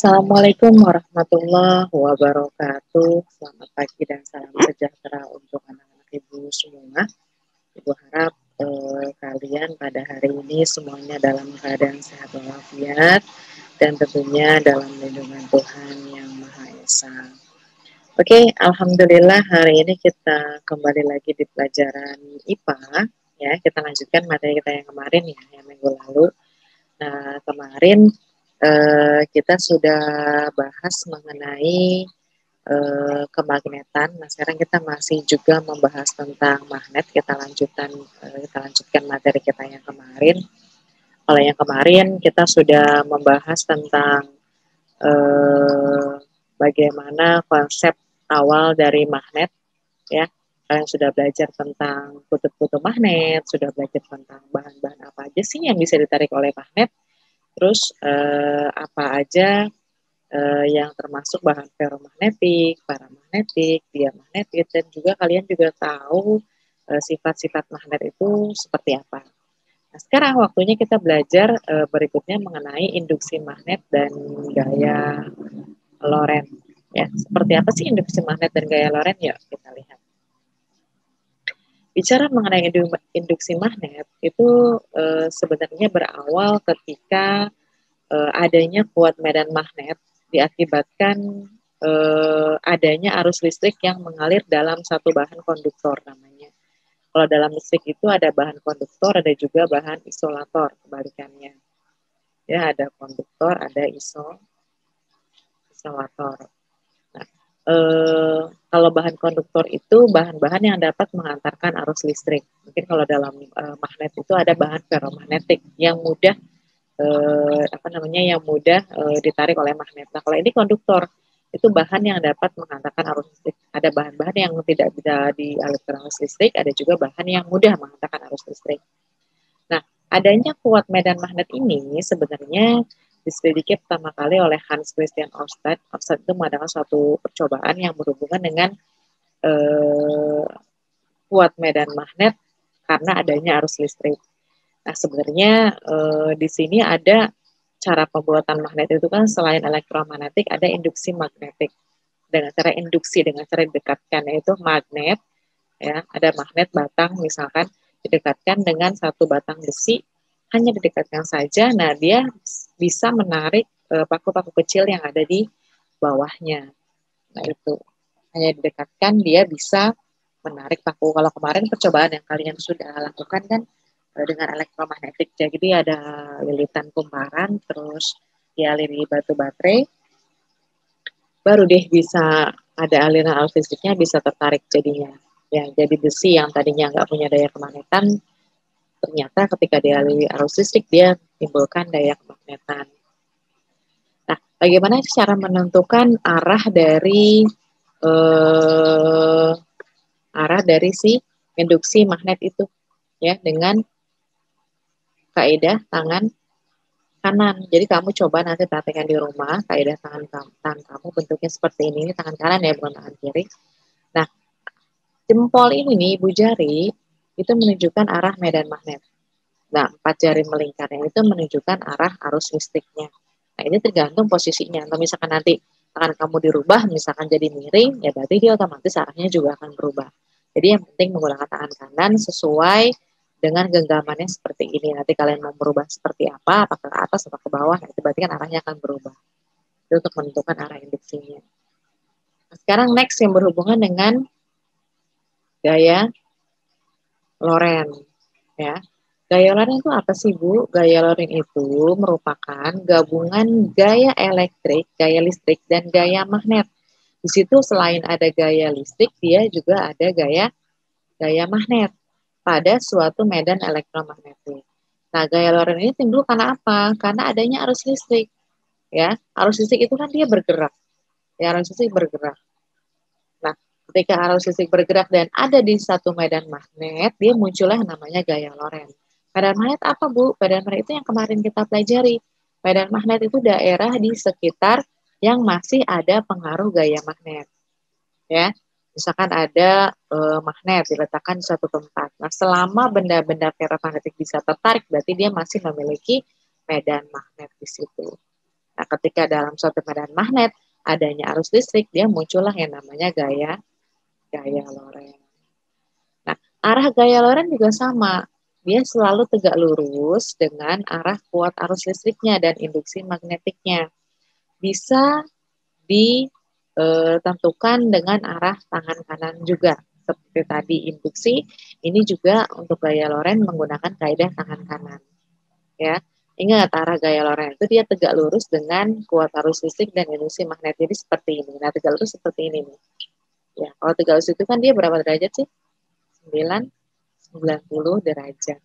Assalamualaikum warahmatullahi wabarakatuh. Selamat pagi dan salam sejahtera untuk anak-anak ibu semua. Ibu harap kalian pada hari ini semuanya dalam keadaan sehat walafiat dan tentunya dalam lindungan Tuhan Yang Maha Esa. Oke, alhamdulillah hari ini kita kembali lagi di pelajaran IPA. Ya, kita lanjutkan materi kita yang kemarin ya, yang minggu lalu. Nah, kemarin kita sudah bahas mengenai kemagnetan. Nah, sekarang kita masih juga membahas tentang magnet. Kita lanjutkan materi kita yang kemarin. Kalau yang kemarin kita sudah membahas tentang bagaimana konsep awal dari magnet, ya. Kalian sudah belajar tentang kutub-kutub magnet, sudah belajar tentang bahan-bahan apa aja sih yang bisa ditarik oleh magnet. Terus apa aja yang termasuk bahan ferromagnetik, paramagnetik, diamagnetik, dan juga kalian juga tahu sifat-sifat magnet itu seperti apa. Nah, sekarang waktunya kita belajar berikutnya mengenai induksi magnet dan gaya Lorentz. Ya, seperti apa sih induksi magnet dan gaya Lorentz? Yuk kita lihat. Bicara mengenai induksi magnet itu sebenarnya berawal ketika adanya kuat medan magnet diakibatkan adanya arus listrik yang mengalir dalam satu bahan konduktor namanya. Kalau dalam listrik itu ada bahan konduktor, ada juga bahan isolator, kebalikannya. Ya, ada konduktor, ada isolator. Nah, kalau bahan konduktor itu bahan-bahan yang dapat mengantarkan arus listrik. Mungkin kalau dalam magnet itu ada bahan ferromagnetik yang mudah yang mudah ditarik oleh magnet. Nah, kalau ini konduktor, itu bahan yang dapat menghantarkan arus listrik. Ada bahan-bahan yang tidak bisa dialirkan arus listrik, ada juga bahan yang mudah menghantarkan arus listrik. Nah, adanya kuat medan magnet ini sebenarnya diselidiki pertama kali oleh Hans Christian Ørsted. Ørsted itu mengadakan suatu percobaan yang berhubungan dengan kuat medan magnet karena adanya arus listrik. Nah, sebenarnya di sini ada cara pembuatan magnet itu kan selain elektromagnetik ada induksi magnetik. Dengan cara induksi, dengan cara didekatkan, yaitu magnet, ya, ada magnet batang misalkan didekatkan dengan satu batang besi, hanya didekatkan saja, nah dia bisa menarik paku-paku kecil yang ada di bawahnya. Nah itu, hanya didekatkan dia bisa menarik paku. Kalau kemarin percobaan yang kalian sudah lakukan kan dengan elektromagnetik, jadi ada lilitan kumparan, terus dialiri batu baterai, baru deh bisa ada aliran arus listriknya, bisa tertarik jadinya. Ya, jadi besi yang tadinya nggak punya daya kemagnetan, ternyata ketika dialiri arus listrik dia timbulkan daya kemagnetan. Nah, bagaimana cara menentukan arah dari si induksi magnet itu? Ya, dengan kaidah tangan kanan. Jadi kamu coba nanti praktekkan di rumah, kaidah tangan kamu bentuknya seperti ini tangan kanan ya, bukan tangan kiri. Nah, jempol ini nih, ibu jari, itu menunjukkan arah medan magnet. Nah, 4 jari melingkarnya itu menunjukkan arah arus listriknya. Nah, ini tergantung posisinya. Kalau misalkan nanti tangan kamu dirubah, misalkan jadi miring, ya berarti dia otomatis arahnya juga akan berubah. Jadi yang penting menggunakan tangan kanan sesuai dengan genggamannya seperti ini. Nanti kalian mau berubah seperti apa, apakah ke atas atau ke bawah, nah, itu berarti kan arahnya akan berubah. Itu untuk menentukan arah induksinya. Nah, sekarang next yang berhubungan dengan gaya Lorentz, ya. Gaya Lorentz itu apa sih, Bu? Gaya Lorentz itu merupakan gabungan gaya elektrik, gaya listrik, dan gaya magnet. Di situ selain ada gaya listrik, dia juga ada gaya magnet pada suatu medan elektromagnetik. Nah, gaya Lorentz ini timbul karena apa? Karena adanya arus listrik. Ya, arus listrik itu kan dia bergerak. Ya, arus listrik bergerak. Nah, ketika arus listrik bergerak dan ada di satu medan magnet, dia muncullah namanya gaya Lorentz. Medan magnet apa, Bu? Medan magnet itu yang kemarin kita pelajari. Medan magnet itu daerah di sekitar yang masih ada pengaruh gaya magnet. Ya, misalkan ada magnet diletakkan di suatu tempat. Nah, selama benda-benda ferromagnetik bisa tertarik, berarti dia masih memiliki medan magnet di situ. Nah, ketika dalam suatu medan magnet adanya arus listrik, dia muncullah yang namanya gaya Lorentz. Nah, arah gaya Lorentz juga sama. Dia selalu tegak lurus dengan arah kuat arus listriknya dan induksi magnetiknya. Bisa ditentukan dengan arah tangan kanan juga. Seperti tadi induksi, ini juga untuk gaya Lorentz menggunakan kaidah tangan kanan. Ya, ingat arah gaya Lorentz itu dia tegak lurus dengan kuat arus listrik dan induksi magnet. Jadi seperti ini. Nah, tegak lurus seperti ini nih. Ya, kalau tegak lurus itu kan dia berapa derajat sih? 90 derajat.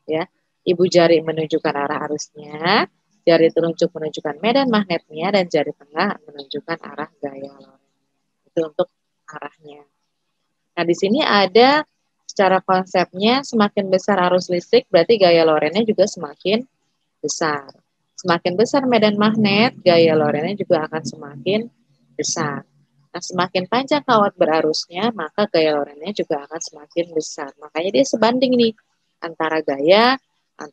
Ya, ibu jari menunjukkan arah arusnya, jari telunjuk menunjukkan medan magnetnya, dan jari tengah menunjukkan arah gaya Lorentz. Itu untuk arahnya. Nah, di sini ada secara konsepnya semakin besar arus listrik berarti gaya Lorentz-nya juga semakin besar. Semakin besar medan magnet, gaya Lorentz-nya juga akan semakin besar. Nah, semakin panjang kawat berarusnya, maka gaya Lorentz-nya juga akan semakin besar. Makanya dia sebanding nih antara gaya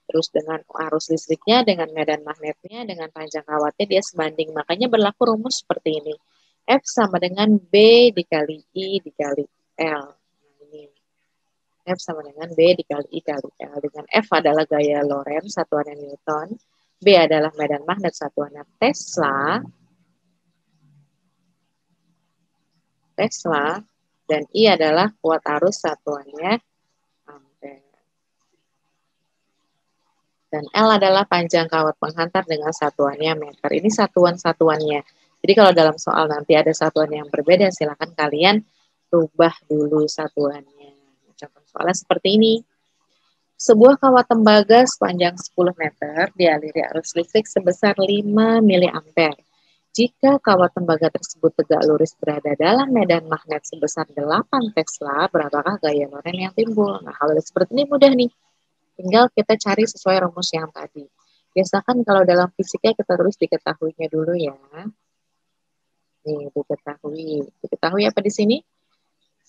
terus dengan arus listriknya, dengan medan magnetnya, dengan panjang kawatnya dia sebanding. Makanya berlaku rumus seperti ini. F sama dengan B dikali I dikali L. Nah, ini F sama dengan B dikali I kali L. Dengan F adalah gaya Lorentz, satuannya Newton. B adalah medan magnet, satuannya Tesla. Dan I adalah kuat arus, satuannya ampere. Dan L adalah panjang kawat penghantar dengan satuannya meter. Ini satuan-satuannya. Jadi kalau dalam soal nanti ada satuan yang berbeda, silakan kalian rubah dulu satuannya. Contoh soalnya seperti ini. Sebuah kawat tembaga sepanjang 10 meter dialiri arus listrik sebesar 5 mA. Jika kawat tembaga tersebut tegak lurus berada dalam medan magnet sebesar 8 Tesla, berapakah gaya Lorentz yang timbul? Nah, hal seperti ini mudah nih. Tinggal kita cari sesuai rumus yang tadi. Biasakan kalau dalam fisika kita terus diketahuinya dulu ya. Nih, diketahui. Diketahui apa di sini?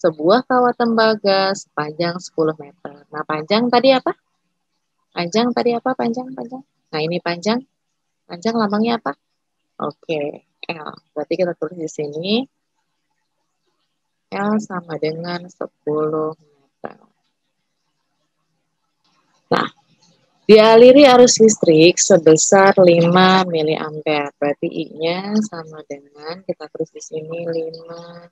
Sebuah kawat tembaga sepanjang 10 meter. Nah, panjang tadi apa? Panjang tadi apa? Panjang. Nah, ini panjang. Panjang lambangnya apa? Oke, L. Berarti kita tulis di sini L sama dengan 10 meter. Nah, dialiri arus listrik sebesar 5 mA. Berarti I-nya sama dengan, kita tulis di sini 5 mA.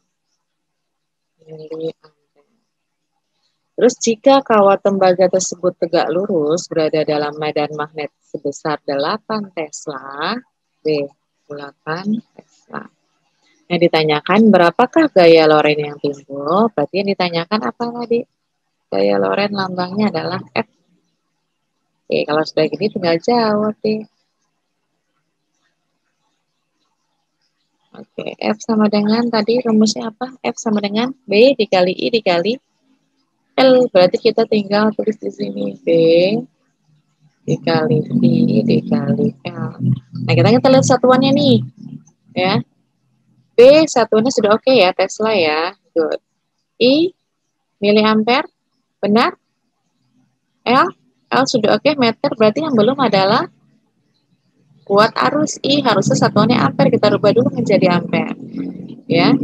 Terus jika kawat tembaga tersebut tegak lurus berada dalam medan magnet sebesar 8 Tesla, B, 8 Tesla. Yang ditanyakan berapakah gaya Lorentz yang timbul? Berarti yang ditanyakan apa tadi? Gaya Lorentz lambangnya adalah F. Oke, kalau sudah gini tinggal jawab deh. Oke, F sama dengan tadi rumusnya apa? F sama dengan B dikali I dikali L. Berarti kita tinggal tulis di sini B dikali I dikali L. Nah, kita lihat satuannya nih. Ya. B satuannya sudah oke ya, Tesla ya. Good. I miliampere, benar? L sudah oke, meter. Berarti yang belum adalah kuat arus. I harusnya satuannya ampere. Kita rubah dulu menjadi ampere. Ya.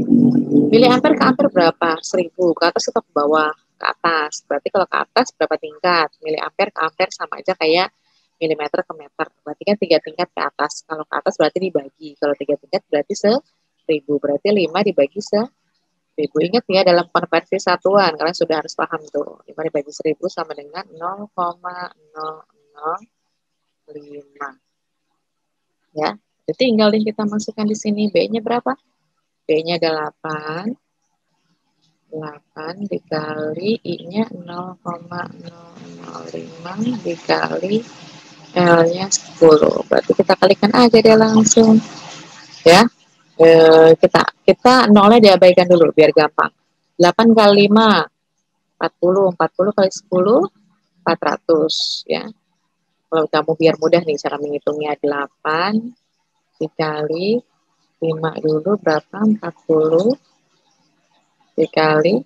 Miliampere ke ampere berapa? 1000. Ke atas atau ke bawah? Ke atas. Berarti kalau ke atas berapa tingkat? Miliampere ke ampere sama aja kayak milimeter ke meter. Berarti kan 3 tingkat ke atas. Kalau ke atas berarti dibagi. Kalau 3 tingkat berarti 1000. Berarti 5 dibagi 1000. Ingat ya dalam konversi satuan. Kalian sudah harus paham tuh. 5 dibagi 1000 sama dengan 0,005. Ya. Jadi tinggal kita masukkan di sini. B-nya berapa? B-nya 8. 8 dikali I-nya 0,005 dikali L-nya 10. Berarti kita kalikan aja deh langsung. Ya. Kita nolnya diabaikan dulu biar gampang. 8 kali 5 40 kali 10 400 ya. Kalau kamu biar mudah nih cara menghitungnya, 8 dikali 5 dulu berapa? 40 dikali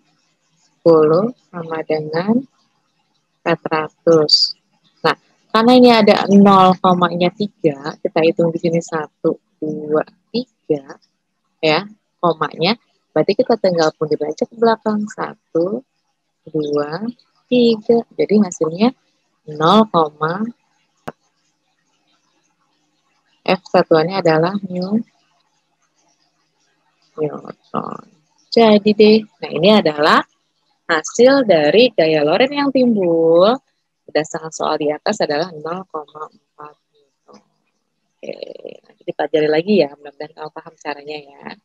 10 sama dengan 400. Nah, Karena ini ada 0,3, kita hitung di sini 1, 2, 3, ya, komanya. Berarti kita tinggal pun dibaca ke belakang 1, 2, 3. Jadi hasilnya 0, F satuannya adalah Newton. Jadi deh, nah ini adalah hasil dari gaya Lorentz yang timbul berdasarkan soal di atas adalah 0,4 Newton. Oke, nanti dipelajari lagi ya, mudah-mudahan kamu paham caranya ya.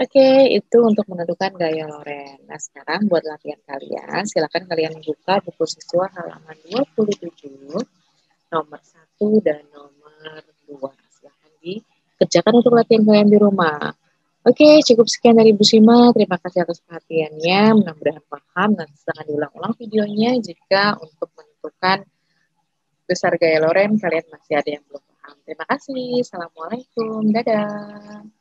Oke, itu untuk menentukan gaya Lorentz. Nah, sekarang buat latihan kalian, silakan kalian buka buku siswa halaman 27, nomor 1 dan nomor 2. Silakan dikerjakan untuk latihan kalian di rumah. Oke, cukup sekian dari Bu Sima. Terima kasih atas perhatiannya. Mudah-mudahan paham. Nanti silahkan diulang-ulang videonya jika untuk menentukan besar gaya Lorentz kalian masih ada yang belum paham. Terima kasih. Assalamualaikum. Dadah.